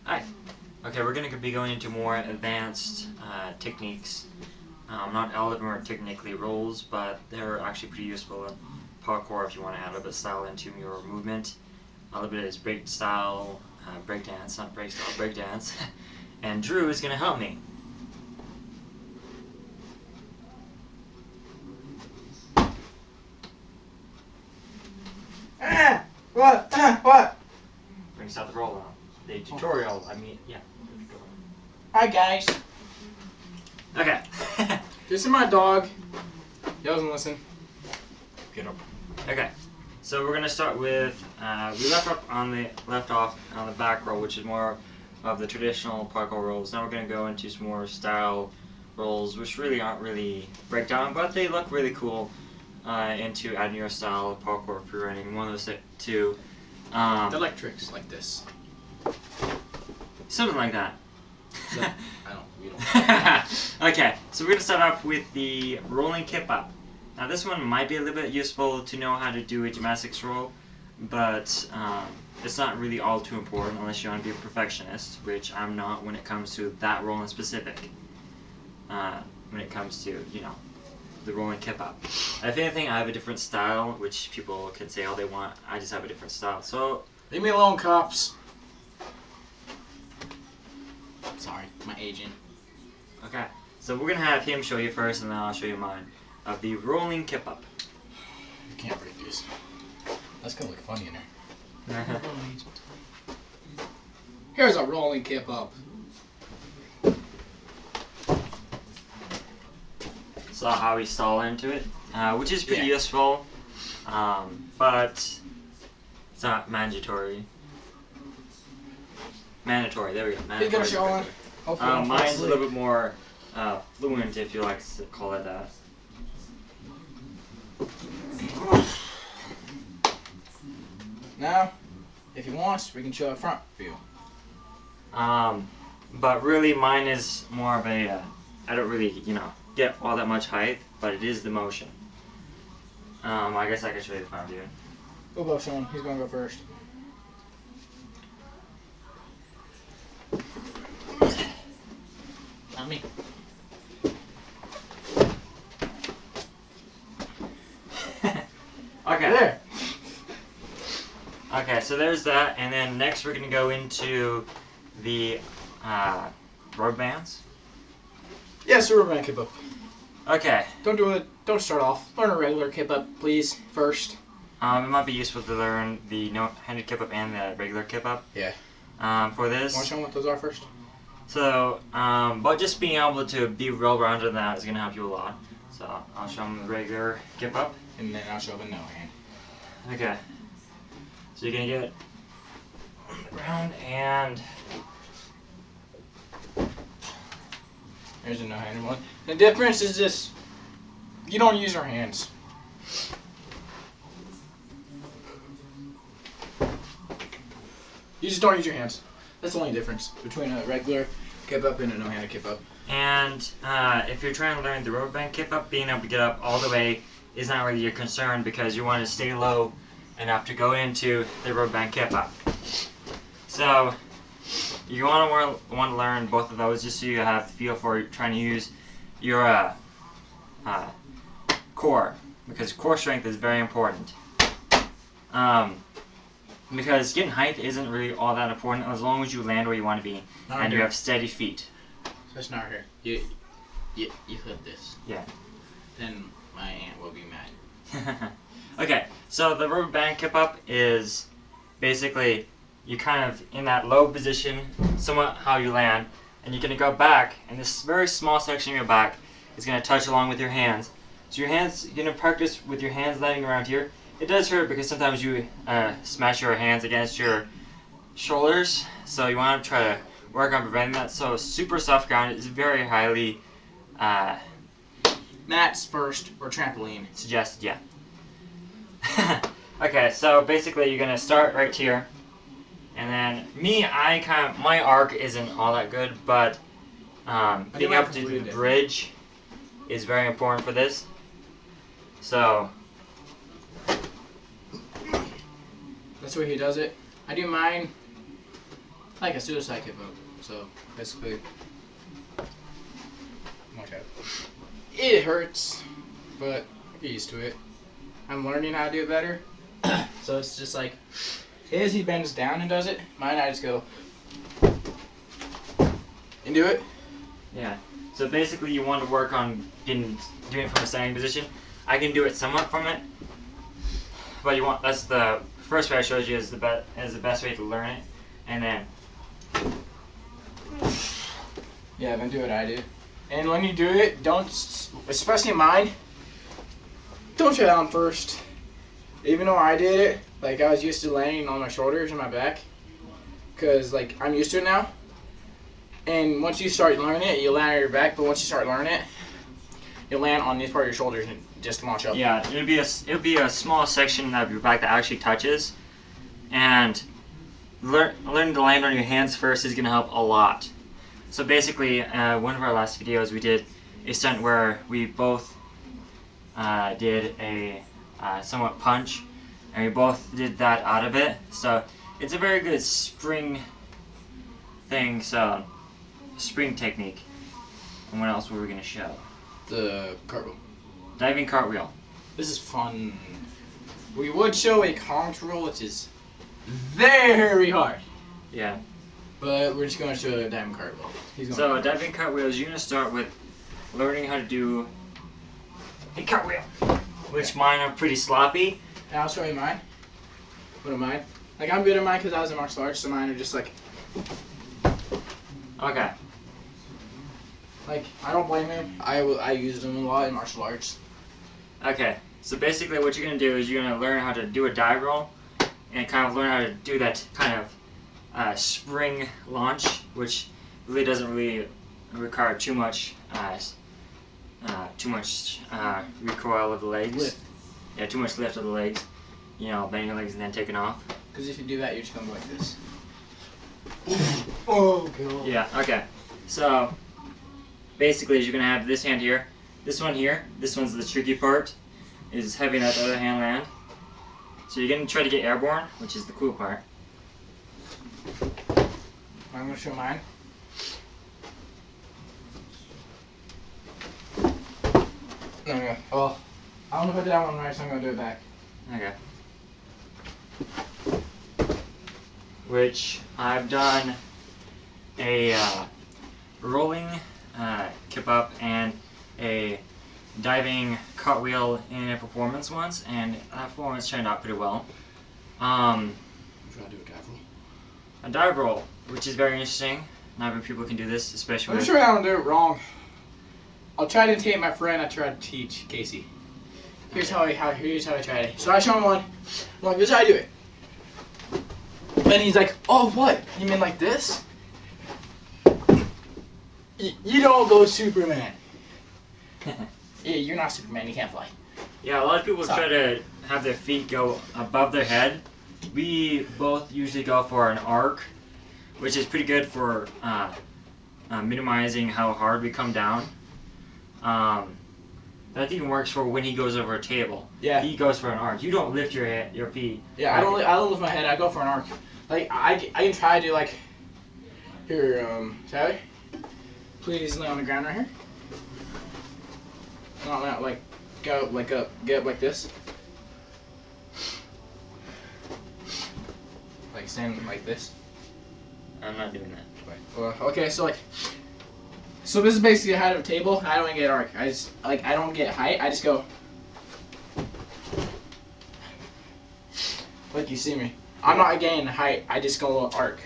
Hi. Okay, we're going to be going into more advanced techniques. Not all of them are technically rolls, but they're actually pretty useful in parkour if you want to add a little bit of style into your movement. A little bit is break style, break dance, not break style, break dance. And Drew is going to help me. What? Brings out the roll on. The tutorial, yeah. Hi, guys. Okay. This is my dog. He doesn't listen. Get up. Okay. So we're gonna start with we left off on the back roll, which is more of the traditional parkour rolls. Now we're gonna go into some more style rolls, which really aren't really breakdown, but they look really cool into adding your style of parkour free running. One of those two. They're like tricks like this. Something like that. So, we don't. Okay, so we're gonna start off with the rolling kip up. Now this one might be a little bit useful to know how to do a gymnastics roll, but it's not really all too important unless you want to be a perfectionist, which I'm not when it comes to that roll in specific. When it comes to, the rolling kip up. If anything, I have a different style, which people can say all they want. I just have a different style. So Leave me alone, cops. Sorry, my agent. okay, so we're gonna have him show you first, and then I'll show you mine of the rolling kip up. You can't break this. That's gonna look funny in there. Here's a rolling kip up. So how we stall into it, which is pretty useful, but it's not mandatory. Mandatory, there we go. He's gonna show him. Mine's a little bit more fluent, if you like to call it that. Now, if he wants, we can show a front view. But really, mine is more of a. I don't really, get all that much height, but it is the motion. I guess I can show you the front view. We'll both show him. He's gonna go first. Not me. Okay. There. Okay, so there's that, and then next we're gonna go into the rubber bands. Yes, a rubber band kip up. Okay. Don't start off. Learn a regular kip up, please, first. It might be useful to learn the no-handed kip up and the regular kip up. Yeah. For this. Want to show them what those are first? So, but just being able to be well-rounded in that is gonna help you a lot. So I'll show them the regular kip up. And then I'll show them no hand. Okay. So you're gonna get on the ground and There's a no-handed one. The difference is this. You don't use your hands. You just don't use your hands. That's the only difference between a regular kip up and a no-handed kip up. And if you're trying to learn the rubber band kip up, being able to get up all the way is not really your concern because you want to stay low enough to go into the rubber band kip up. So you want to learn both of those just so you have the feel for trying to use your core, because core strength is very important. Because getting height isn't really all that important as long as you land where you want to be and you have steady feet. That's not here. You flip this. Yeah. Then my aunt will be mad. Okay, so the rubber band kip up is basically you kind of in that low position, somewhat how you land, and you're going to go back, and this very small section of your back is going to touch along with your hands. So your hands, you're going to practice with your hands landing around here. It does hurt because sometimes you smash your hands against your shoulders, so you want to try to work on preventing that. So super soft ground is very highly mats first or trampoline. Suggested, yeah. Okay, so basically you're gonna start right here, and then my arc isn't all that good, but being able to do the bridge is very important for this. So that's the way he does it. I do mine like a suicide kip up. So basically, watch out. It hurts, but I get used to it. I'm learning how to do it better. So it's just like, his he bends down and does it. Mine I just go and do it. Yeah. So basically, you want to work on doing it from a standing position. I can do it somewhat from it, but that's the first way I showed you is the best way to learn it, and then yeah, then do what I do. And when you do it, don't, especially mine, don't try it on first. Even though I did it, like I was used to landing on my shoulders and my back, cause like I'm used to it now. And once you start learning it, you land on your back. But once you start learning it, you land on this part of your shoulders and just launch up. yeah, it'll be a small section of your back that actually touches, and learning to land on your hands first is gonna help a lot. So basically, one of our last videos we did a stunt where we both did a somewhat punch, and we both did that out of it. So it's a very good spring thing. So spring technique. And what else were we gonna show? The cartwheel. Diving cartwheel. This is fun. We would show a contour, which is very hard. Yeah. But we're just going to show a diving cartwheel. So a diving cartwheel is you're gonna start with learning how to do a cartwheel, which mine are pretty sloppy. And I'll show you mine. What are mine? Like I'm good at mine because I was in martial arts, so mine are just like. Okay. Like I don't blame him. I used them a lot in martial arts. Okay. So basically, what you're gonna do is you're gonna learn how to do a dive roll, and kind of learn how to do that kind of spring launch, which really doesn't really require too much recoil of the legs. Lift. Yeah, too much lift of the legs. You know, bending your legs and then taking off. Because if you do that, you're just gonna go like this. Oh god. Yeah. Okay. So basically, you're gonna have this hand here, this one here. This one's the tricky part, is having that other hand land. So you're gonna try to get airborne, which is the cool part. I'm gonna show mine. Okay. Well, I don't know if I did that one right, so I'm gonna do it back. Okay. Which I've done a rolling kip up and a diving cartwheel in a performance once, and that performance turned out pretty well. I'm trying to do a dive roll. A dive roll, which is very interesting. Not many people can do this, especially. I'm sure I don't do it wrong. I'll try to imitate my friend. I tried to teach Casey. Here's how I tried it. So I show him one. I'm like, this is how I do it. And he's like, oh, what? You mean like this? You don't go Superman. Yeah, you're not Superman. You can't fly. Yeah, a lot of people try to have their feet go above their head. We both usually go for an arc, which is pretty good for minimizing how hard we come down. That even works for when he goes over a table. Yeah. He goes for an arc. You don't lift your feet. Yeah, I don't lift my head. I go for an arc. Like I can try to do like here, Sally. Please lay on the ground right here. Not like go like up, get up like this. Like stand like this. I'm not doing that. Well, okay, so like, so this is basically height of a table. I don't get arc. I don't get height. I just go like you see me. I'm not getting height. I just go arc.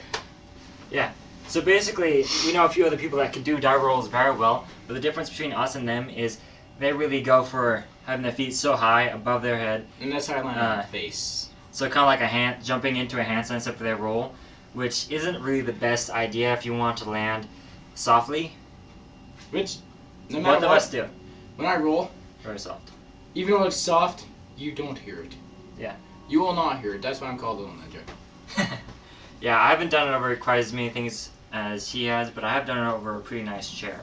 Yeah. So basically, we know a few other people that can do dive rolls very well, but the difference between us and them is they really go for having their feet so high above their head. And that's how I land on my face. So kind of like jumping into a handstand except for their roll, which isn't really the best idea if you want to land softly. Which, no Both matter of what, us do. when I roll, Very soft. even though it's soft, you don't hear it. Yeah. You will not hear it. That's why I'm called the ninja. Yeah, I haven't done it over quite as many things as he has, but I have done it over a pretty nice chair.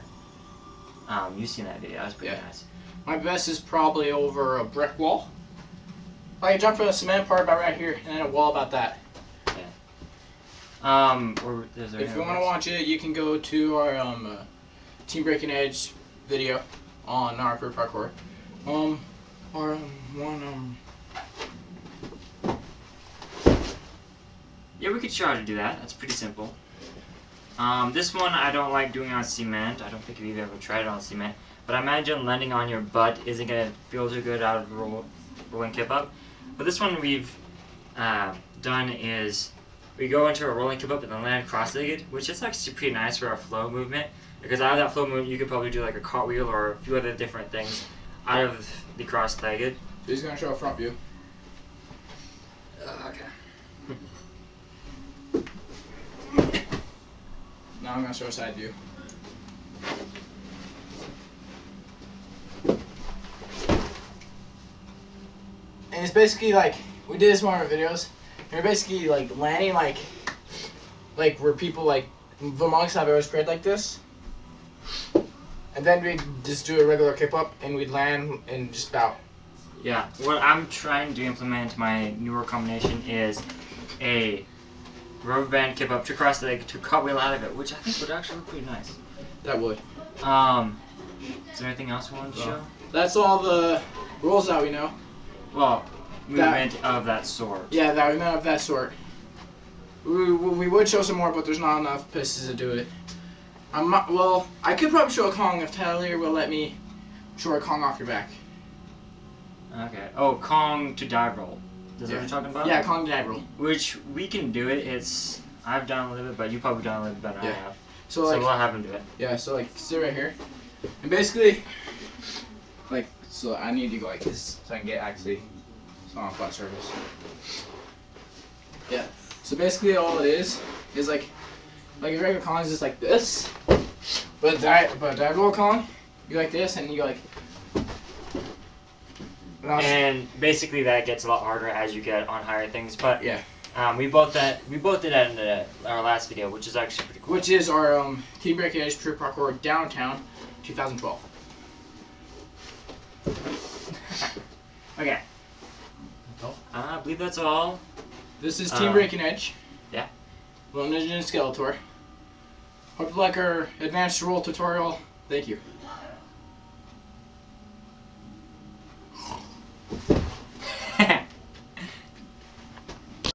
You've seen that video. That was pretty nice. My best is probably over a brick wall. I can jump from the cement part about right here, and then a wall about that. Yeah. If you want to watch it, you can go to our Team Breaking Edge video on our Pro Parkour. Yeah, we could try to do that. That's pretty simple. This one I don't like doing on cement. I don't think we've ever tried it on cement. But I imagine landing on your butt isn't going to feel too good out of rolling kip up. But this one we've done is we go into a rolling kip up and then land cross-legged, which is actually pretty nice for our flow movement. Because out of that flow movement, you could probably do like a cartwheel or a few other different things out of the cross-legged. He's going to show a front view. Okay. Now I'm going to show a side view. And it's basically like, we did this in one of our videos. You're basically like landing like where people like, the monks have always spread like this. And then we'd just do a regular kip up and we'd land and just bow. Yeah, what I'm trying to implement my newer combination is a rubber band kip up to cross the leg to cartwheel out of it, which I think would actually look pretty nice. That would. Is there anything else we wanted to show? That's all the rules that we know. Well, movement of that sort. Yeah, that we know of that sort. We would show some more, but there's not enough pieces to do it. Well, I could probably show a Kong if Tyler will let me show a Kong off your back. Okay. Oh, Kong to dive roll. Is that what you're talking about? Yeah, Kong dive roll. Which we can do it. I've done a little bit, but you've probably done a little bit better than I have. So we'll have him do it. Yeah, so like sit right here. And basically, so I need to go like this so I can get actually on a flat surface. Yeah. So basically all it is like a regular Kong is just like this. But dive roll Kong, you like this and you go like. And basically that gets a lot harder as you get on higher things. But yeah. We both did that in our last video, which is actually pretty cool. Which is our Team Breaking Edge Pro Parkour Downtown 2012. Okay. I believe that's all. This is Team Breaking Edge. Yeah. Little Ninja and Skeletor. Hope you like our advanced roll tutorial. Thank you.